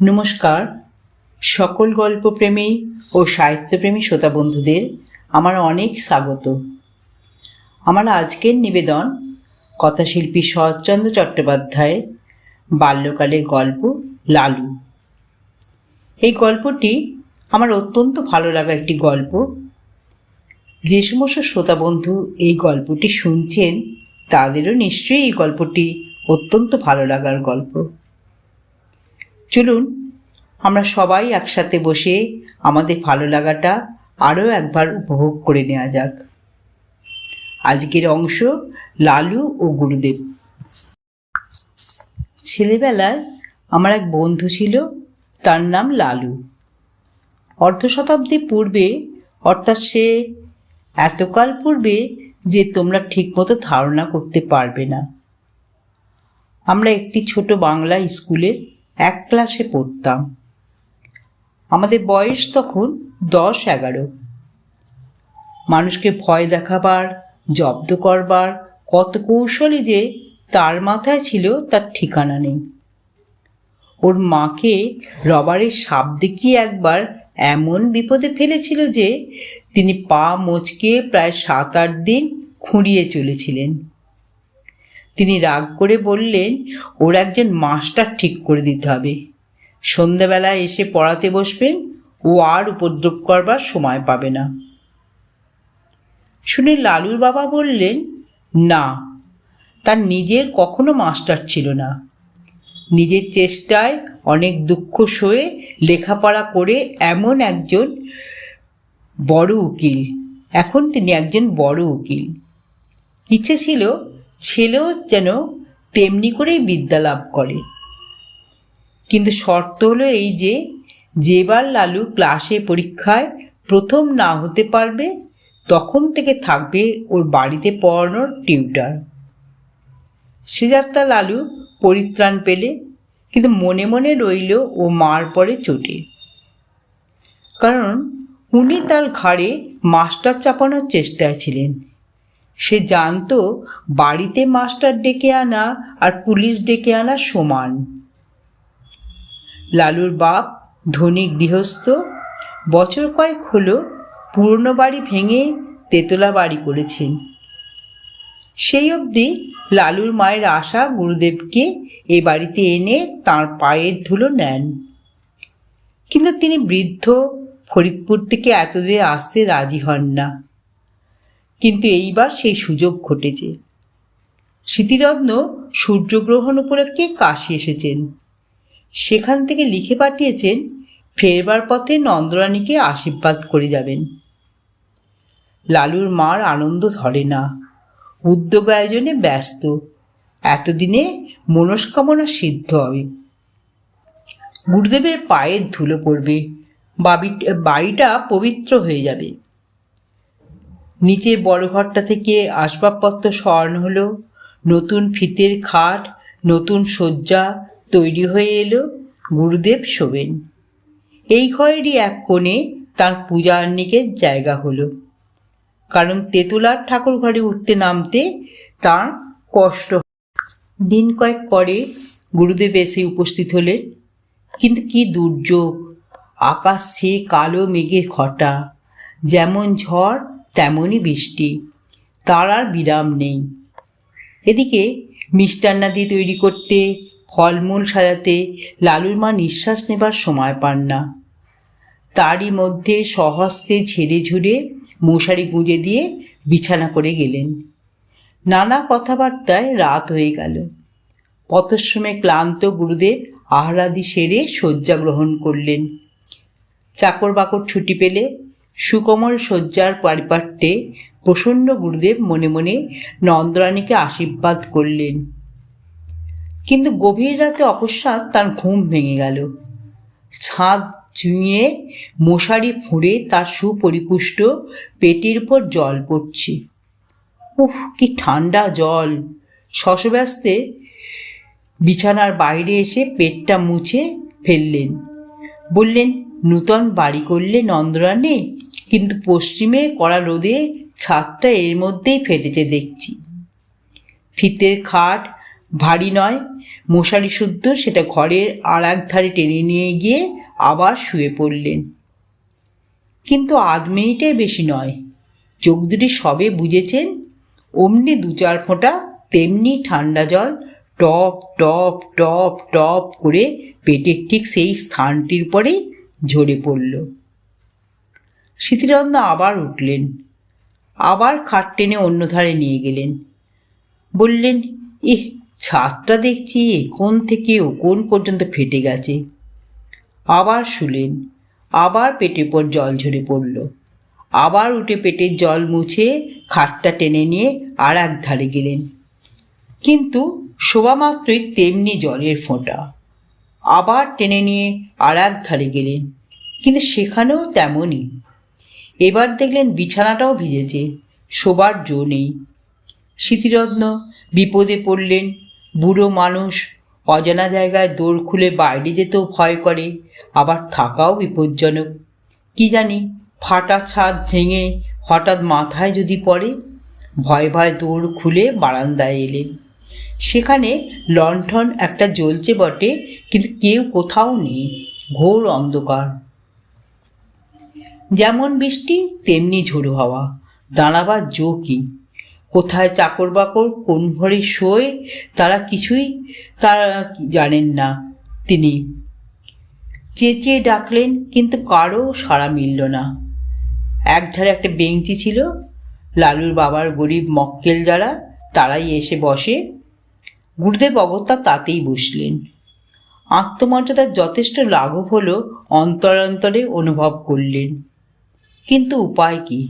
নমস্কার সকল গল্পপ্রেমী ও সাহিত্যপ্রেমী শ্রোতা বন্ধুদের আমার অনেক স্বাগত। আমার আজকের নিবেদন কথাশিল্পী শরৎচন্দ্র চট্টোপাধ্যায়ের বাল্যকালের গল্প লালু। এই গল্পটি আমার অত্যন্ত ভালো লাগা একটি গল্প। যে সমস্ত শ্রোতা বন্ধু এই গল্পটি শুনছেন তাদেরও নিশ্চয়ই এই গল্পটি অত্যন্ত ভালো লাগার গল্প। চলুন আমরা সবাই একসাথে বসে আমাদের ভালো লাগাটা আরও একবার উপভোগ করে নেওয়া যাক। আজকের অংশ লালু ও গুরুদেব। ছেলেবেলায় আমার এক বন্ধু ছিল, তার নাম লালু। অর্ধ শতাব্দী পূর্বে, অর্থাৎ সে এতকাল পূর্বে যে তোমরা ঠিকমতো ধারণা করতে পারবে না। আমরা একটি ছোট বাংলা স্কুলের এক ক্লাসে পড়তাম। আমাদের বয়স তখন 10-11। মানুষকে ভয় দেখাবার, জব্দ করবার কত কৌশলই যে তার মাথায় ছিল তার ঠিকানা নেই। ওর মাকে রবারের সাপ দেখিয়ে একবার এমন বিপদে ফেলেছিল যে তিনি পা মচকে প্রায় 7-8 দিন খুঁড়িয়ে চলেছিলেন। তিনি রাগ করে বললেন ওর একজন মাস্টার ঠিক করে দিতে হবে। সন্ধ্যাবেলায় এসে পড়াতে বসবেন, ও আর উপদ্রব করবার সময় পাবে না। শুনে লালুর বাবা বললেন, না, তার নিজের কখনো মাস্টার ছিল না। নিজের চেষ্টায় অনেক দুঃখ সয়ে লেখাপড়া করে এমন একজন বড় উকিল, এখন তিনি একজন বড় উকিল। ইচ্ছে ছিল ছেলেও যেন তেমনি করেই বিদ্যা লাভ করে। কিন্তু শর্ত হলো এই যে, যেবার লালু ক্লাসে পরীক্ষায় প্রথম না হতে পারবে তখন থেকে থাকবে ওর বাড়িতে পড়ানোর টিউটার। সে যাত্রা লালু পরিত্রাণ পেলে, কিন্তু মনে মনে রইল ও মার পরে চোটে। কারণ উনি তার ঘাড়ে মাস্টার চাপানোর চেষ্টায় ছিলেন। সে জানতো বাড়িতে মাস্টার ডেকে আনা আর পুলিশ ডেকে আনা সমান। লালুর বাপ ধনী গৃহস্থ, বছর কয়েক হলো পুরনো বাড়ি ভেঙে তেতলা বাড়ি করেছেন। সেই অবধি লালুর মায়ের আশা গুরুদেবকে এ বাড়িতে এনে তাঁর পায়ের ধুলো নেন। কিন্তু তিনি বৃদ্ধ, ফরিদপুর থেকে এতদূরে আসতে রাজি হন না। কিন্তু এইবার সেই সুযোগ ঘটেছে। স্মৃতিরত্ন সূর্যগ্রহণ উপলক্ষে কাশী এসেছেন। সেখান থেকে লিখে পাঠিয়েছেন ফেরবার পথে নন্দরানীকে আশীর্বাদ করে যাবেন। লালুর মার আনন্দ ধরে না, উদ্যোগ আয়োজনে ব্যস্ত। এতদিনে মনস্কামনা সিদ্ধ হবে, গুরুদেবের পায়ের ধুলো পড়বে, বাড়িটা পবিত্র হয়ে যাবে। নিচের বড় ঘরটা থেকে আসবাবপত্র সরানো হলো, নতুন ফিতের খাট, নতুন শয্যা তৈরি হয়ে এলো। গুরুদেব শোবেন। এই ঘরেরই এক কোণে তার পূজা আহ্নিকের জায়গা হলো, কারণ তেতুলার ঠাকুর ঘরে উঠতে নামতে তার কষ্ট। দিন কয়েক পরে গুরুদেব এসে উপস্থিত হলেন। কিন্তু কি দুর্যোগ! আকাশ ছেয়ে কালো মেঘের ঘটা, যেমন ঝড় তেমনই বৃষ্টি, তার আর বিরাম নেই। এদিকে মিষ্টান্নাদি তৈরি করতে, ফলমূল সাজাতে লালুর মা নিঃশ্বাস নেবার সময় পান না। তারই মধ্যে স্বহস্তে ঝেড়ে ঝুড়ে মশারি গুঁজে দিয়ে বিছানা করে গেলেন। নানা কথাবার্তায় রাত হয়ে গেল। পথশ্রমে ক্লান্ত গুরুদেব আহারাদি সেরে শয্যা গ্রহণ করলেন। চাকর বাকর ছুটি পেলে সুকোমল শয্যার পারিপাট্যে প্রসন্ন গুরুদেব মনে মনে নন্দরানীকে আশীর্বাদ করলেন। কিন্তু গভীর রাতে অকস্মাৎ তার ঘুম ভেঙে গেল। ছাদ চুঁয়ে মশারি ফুঁড়ে তার সুপরিপুষ্ট পেটের উপর জল পড়ছে। উফ, কি ঠান্ডা জল! শশব্যস্তে বিছানার বাইরে এসে পেটটা মুছে ফেললেন। বললেন, নূতন বাড়ি করলে নন্দরানী, কিন্তু পশ্চিমে কড়া রোদে ছাদটা এর মধ্যেই ফেটেছে দেখছি। ফিতের খাট, ভারী নয়, মশারি শুদ্ধ, সেটা ঘরের আর এক ধারে টেনে নিয়ে গিয়ে আবার শুয়ে পড়লেন। কিন্তু আধ মিনিটের বেশি নয়, চোখ দুটি সবে বুঝেছেন, অমনি 2-4 ফোঁটা তেমনি ঠান্ডা জল টপ টপ টপ টপ করে পেটের ঠিক সেই স্থানটির পরেই ঝরে পড়ল। স্মৃতিরত্ন আবার উঠলেন, আবার খাট টেনে অন্য ধারে নিয়ে গেলেন। বললেন, ইহ, ছাদটা দেখছি কোন থেকে কোন পর্যন্ত ফেটে গেছে। আবার শুলেন, আবার পেটের পর জল ঝরে পড়ল। আবার উঠে পেটের জল মুছে খাটটা টেনে নিয়ে আর এক ধারে গেলেন, কিন্তু শোবা মাত্রই তেমনি জলের ফোঁটা। আবার টেনে নিয়ে আর এক ধারে গেলেন, কিন্তু সেখানেও তেমনই। এবার দেখলেন বিছানাটাও ভিজেছে, শোবার জো নেই। স্মৃতিরত্ন বিপদে পড়লেন। বুড়ো মানুষ, অজানা জায়গায় দোর খুলে বাইরে যেতেও ভয় করে, আবার থাকাও বিপজ্জনক। কি জানি ফাটা ছাদ ভেঙে হঠাৎ মাথায় যদি পড়ে। ভয় ভয় দোর খুলে বারান্দায় এলেন। সেখানে লণ্ঠন একটা জ্বলছে বটে, কিন্তু কেউ কোথাও নেই, ঘোর অন্ধকার। যেমন বৃষ্টি তেমনি ঝোড়ো হাওয়া, দাঁড়াবার জো কি? কোথায় চাকর বাকর কোন ঘরে শোয় তারা কিছুই জানেন না। তিনি চেঁচিয়ে ডাকলেন, কিন্তু কারও সাড়া মিলল না। একধারে একটা বেঞ্চি ছিল, লালুর বাবার গরিব মক্কেল যারা তারাই এসে বসে। গুরুদেব অগত্যা তাতেই বসলেন। আত্মমর্যাদার যথেষ্ট লাঘব হলো অন্তরান্তরে অনুভব করলেন। কিন্তু উপায় কি?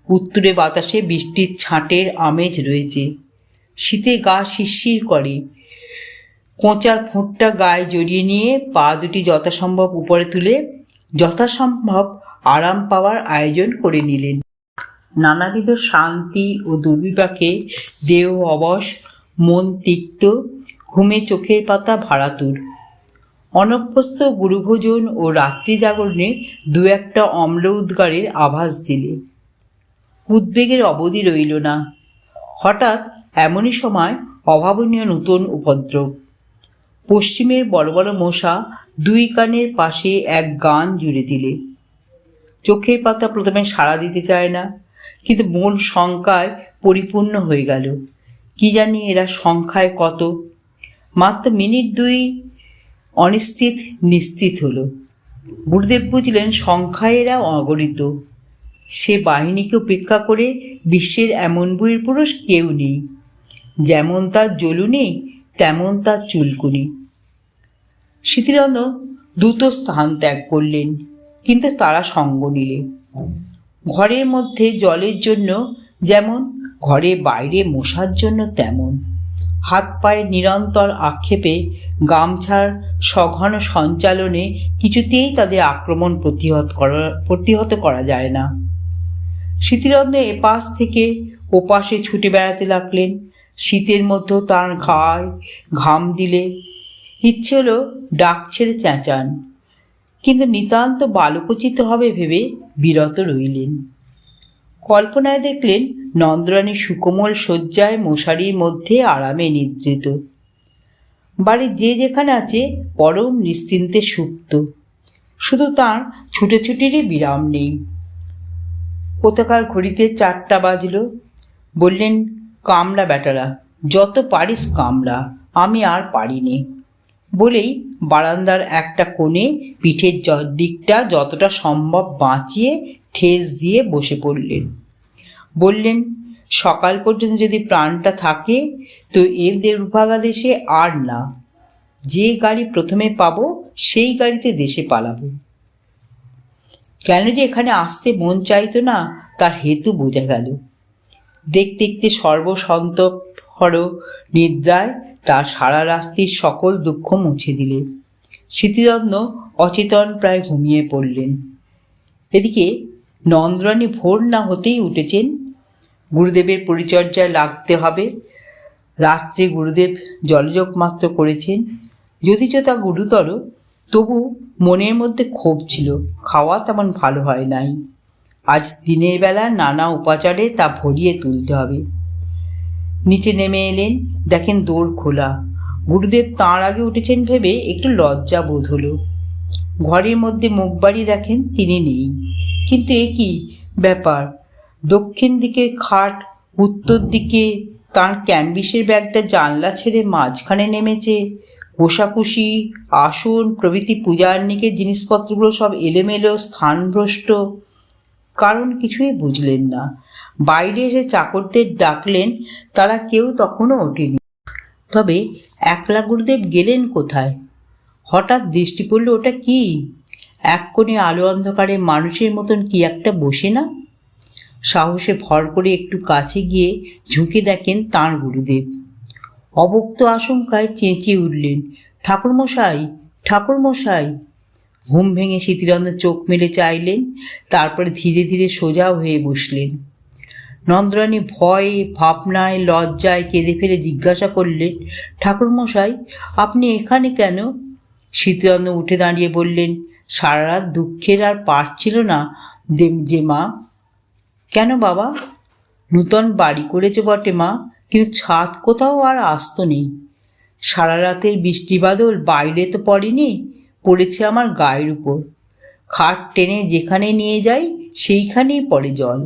উত্তরে বাতাসে বৃষ্টির ছাঁটের আমেজ রয়েছে, শীতে গা শিরশির করে। কোঁচার ফোঁটটা গায়ে জড়িয়ে নিয়ে পা দুটি যথাসম্ভব উপরে তুলে যথাসম্ভব আরাম পাওয়ার আয়োজন করে নিলেন। নানাবিধ শান্তি ও দুর্বিপাকে দেহ অবশ, মন তিক্ত, ঘুমে চোখের পাতা ভারাতুর। অনভ্যস্ত গুরুভোজন ও রাত্রি জাগরণে 2-1 অম্ল উদ্গারের আভাস দিলে। উদ্বেগের অবধি রইল না। হঠাৎ এমনই সময় অভাবনীয় নূতন উপদ্রব। পশ্চিমের বড় বড় মশা 2 কানের পাশে এক গান জুড়ে দিলে। চোখের পাতা প্রথমে সাড়া দিতে চায় না, কিন্তু মন শঙ্কায় পরিপূর্ণ হয়ে গেল। কি জানি এরা সংখ্যায় কত? মাত্র মিনিট 2 অনিশ্চিত নিশ্চিত হলো। গুরুদেব বুঝলেন সংখ্যায় এরা অগণিত। সে বাহিনীকে উপেক্ষা করে বিশ্বের এমন বীর পুরুষ কেউ নেই। যেমন তার জ্বলুনি, তেমন তার চুলকুনি। স্মৃতিরত্ন দ্রুত স্থান ত্যাগ করলেন, কিন্তু তারা সঙ্গ নিলে। ঘরের মধ্যে জলের জন্য যেমন, ঘরে বাইরে মশার জন্য তেমন। হাত পায়ের নিরন্তর আক্ষেপে, গামছার সঘন সঞ্চালনে কিছুতেই তাদের আক্রমণ প্রতিহত করা যায় না। স্মৃতিরত্ন এপাশ থেকে ওপাশে ছুটে বেড়াতে লাগলেন। শীতের মধ্যেও তার গায়ে ঘাম দিলে। ইচ্ছে হলো ডাক ছেড়ে চেঁচান, কিন্তু নিতান্ত বালকোচিত হবে ভেবে বিরত রইলেন। কল্পনায় দেখলেন নন্দরানী সুকোমল শয্যায় মশারির মধ্যে আরামে নিদ্রিত। বাড়ির যে যেখানে আছে পরম নিশ্চিন্তে সুপ্ত। শুধু তাঁর ছুটোছুটিরই বিরাম নেই। কোথাকার ঘড়িতে 4টা বাজল। বললেন, কামড়া বেটারা, যত পারিস কামড়া, আমি আর পারিনি। বলেই বারান্দার একটা কোণে পিঠের দিকটা যতটা সম্ভব বাঁচিয়ে ঠেস দিয়ে বসে পড়লেন। বললেন, সকাল পর্যন্ত যদি প্রাণটা থাকে তো এর দুর্ভাগা দেশে আর না। যে গাড়ি প্রথমে পাবো সেই গাড়িতে দেশে পালাবো। কেন যে এখানে আসতে মন চাইতো না তার হেতু বোঝা গেল। দেখতে দেখতে সর্বসন্তহর নিদ্রায় তার সারা রাত্রির সকল দুঃখ মুছে দিলে। স্মৃতিরত্ন অচেতন প্রায় ঘুমিয়ে পড়লেন। এদিকে নন্দরানী ভোর না হতেই উঠেছেন। গুরুদেবের পরিচর্যায় লাগতে হবে। রাত্রে গুরুদেব জলযোগ মাত্র করেছেন, যদিচ তা গুরুতর, তবু মনের মধ্যে ক্ষোভ ছিল। খাওয়া তেমন ভালো হয় নাই। আজ দিনের বেলা নানা উপাচারে তা ভরিয়ে তুলতে হবে। নিচে নেমে এলেন, দেখেন দোর খোলা। গুরুদেব তাঁর আগে উঠেছেন ভেবে একটু লজ্জা বোধ হলো। ঘরের মধ্যে মুখ বাড়িয়ে দেখেন তিনি নেই। কিন্তু এ কি ব্যাপার? দক্ষিণ দিকের খাট, উত্তর দিকে তাঁর ক্যাম্বিসের ব্যাগটা জানলা ছেড়ে মাঝখানে নেমেছে। কোষাকুষি, আসন প্রভৃতি পূজার্নিকের জিনিসপত্রগুলো সব এলোমেলো, স্থানভ্রষ্ট। কারণ কিছুই বুঝলেন না। বাইরে এসে চাকরদের ডাকলেন, তারা কেউ তখনও ওঠেনি। তবে একলা গুরুদেব গেলেন কোথায়? হঠাৎ দৃষ্টি পড়ল, ওটা কি? এক কোণে আলো অন্ধকারে মানুষের মতন কি একটা বসে না? সাহসে ভর করে একটু কাছে গিয়ে ঝুঁকে দেখেন তাঁর গুরুদেব। অবক্ত আশঙ্কায় চেঁচিয়ে উঠলেন, ঠাকুরমশাই, ঠাকুরমশাই! ঘুম ভেঙে স্মৃতিরঞ্জন চোখ মেলে চাইলেন, তারপরে ধীরে ধীরে সোজা হয়ে বসলেন। নন্দরানী ভয়ে, ভাবনায়, লজ্জায় কেঁদে ফেলে জিজ্ঞাসা করলেন, ঠাকুরমশাই, আপনি এখানে কেন? স্মৃতিরঞ্জন উঠে দাঁড়িয়ে বললেন, সারা রাত দুঃখের আর পারছিল না যে মা। কেন বাবা? নূতন বাড়ি করেছে বটে মা, কিন্তু ছাদ কোথাও আর আস্ত নেই। সারা রাতের বৃষ্টি বাদল বাইরে তো পড়েনি, পড়েছে আমার গায়ের উপর। খাট টেনে যেখানে নিয়ে যাই সেইখানেই পড়ে জল।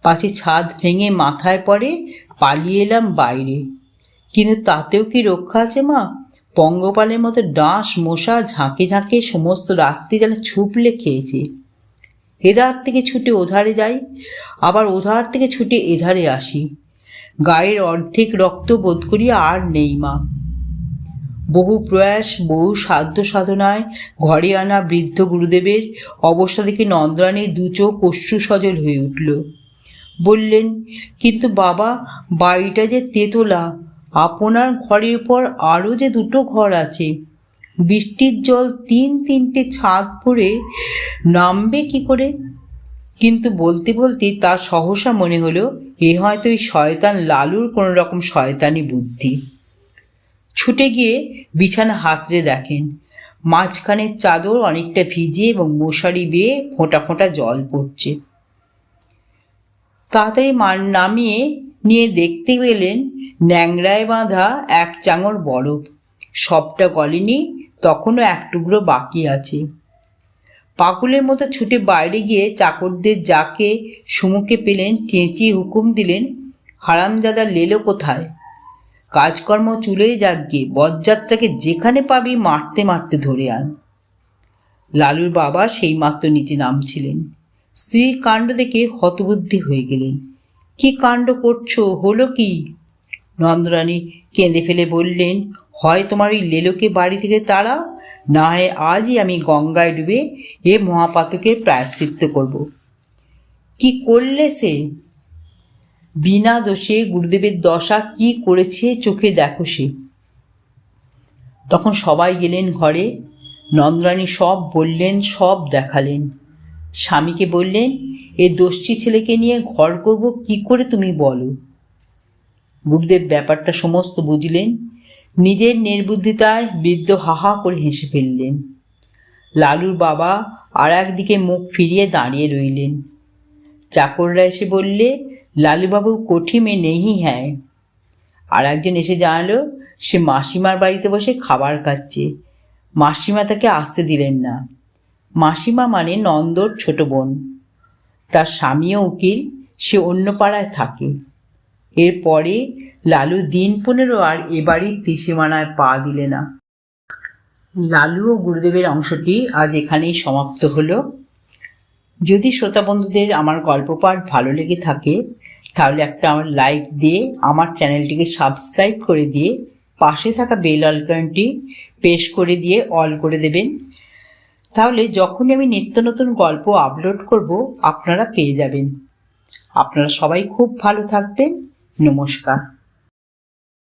পাছে ছাদ ভেঙে মাথায় পড়ে, পালিয়ে এলাম বাইরে। কিন্তু তাতেও কি রক্ষা আছে মা? পঙ্গপালের মতো ডাঁশ মশা ঝাঁকে ঝাঁকে সমস্ত রাত্রি যেন ছুপলে খেয়েছে। এধার থেকে ছুটে ওধারে যাই, আবার ওধার থেকে ছুটে এধারে আসি। গায়ের অর্ধেক রক্ত বোধ করি আর নেই মা। বহু প্রয়াস, বহু সাধ্য সাধনায় ঘরে আনা বৃদ্ধ গুরুদেবের অবস্থা দেখে নন্দরানীর দু চোখ অশ্রু সজল হয়ে উঠল। বললেন, কিন্তু বাবা, বাড়িটা যে তেতলা, আপনার ঘরের পর আরও যে দুটো ঘর আছে, বৃষ্টির জল তিনটে ছাদ পড়ে নামবে কি করে? কিন্তু বলতে বলতে তার সহসা মনে হলো, এ হয়তো ওই শয়তান লালুর কোনো রকম শয়তানি বুদ্ধি। ছুটে গিয়ে বিছানা হাতড়ে দেখেন মাঝখানের চাদর অনেকটা ভিজে এবং মশারি বেয়ে ফোঁটা ফোঁটা জল পড়ছে। তাড়াতাড়ি নামিয়ে নিয়ে দেখতে গেলেন ন্যাংরায় বাঁধা এক চাঙড় বরফ। সবটা গলেনি, তখনও এক টুকরো বাকি আছে। পাগলের মতো ছুটে বাইরে গিয়ে চাকরদের যাকে সুমুখে পেলেন চেঁচিয়ে হুকুম দিলেন, হারামজাদা লেলো কোথায়? কাজকর্ম চুলোয় যাক গিয়ে, বজ্জাতটাকে যেখানে পাবি মারতে মারতে ধরে আন। লালুর বাবা সেই মাত্র নিচে নামছিলেন। স্ত্রীর কাণ্ড দেখে হতবুদ্ধি হয়ে গেলেন। কি কাণ্ড করছো, হলো কি? নন্দরানী কেঁদে ফেলে বললেন, হয় তোমার ওই লেলোকে বাড়ি থেকে তাড়াও, না হয় আজই আমি গঙ্গায় ডুবে এ মহাপাতকের প্রায়শ্চিত্ত করব। কি করলে সে? বিনা দোষে গুরুদেবের দশা কি করেছে চোখে দেখো সে। তখন সবাই গেলেন ঘরে। নন্দরানী সব বললেন, সব দেখালেন। স্বামীকে বললেন, এ দোষী ছেলেকে নিয়ে ঘর করব কি করে তুমি বলো? গুরুদেব ব্যাপারটা সমস্ত বুঝলেন। নিজের নির্বুদ্ধিতায় বৃদ্ধ হাহা করে হেসে ফেললেন। লালুর বাবা আর একদিকে মুখ ফিরিয়ে দাঁড়িয়ে রইলেন। চাকররা এসে বললে, লালুবাবু কোঠি মে নেই হ্যাঁ। আর একজন এসে জানালো, সে মাসিমার বাড়িতে বসে খাবার খাচ্ছে। মাসিমা তাকে আসতে দিলেন না। মাসিমা মানে নন্দর ছোট বোন। তার স্বামীও উকিল, সে অন্য পাড়ায় থাকে। এরপরে লালু দিন 15 আর এ বাড়ির ত্রিসীমানায় পা দিলে না। লালু ও গুরুদেবের অংশটি আজ এখানেই সমাপ্ত হলো। যদি শ্রোতা বন্ধুদের আমার গল্প পাঠ ভালো লেগে থাকে, তাহলে একটা আমার লাইক দিয়ে আমার চ্যানেলটিকে সাবস্ক্রাইব করে দিয়ে পাশে থাকা বেল আইকনটি প্রেস করে দিয়ে অল করে দেবেন। তাহলে যখনই আমি নিত্য নতুন গল্প আপলোড করব আপনারা পেয়ে যাবেন। আপনারা সবাই খুব ভালো থাকবেন। নমস্কার।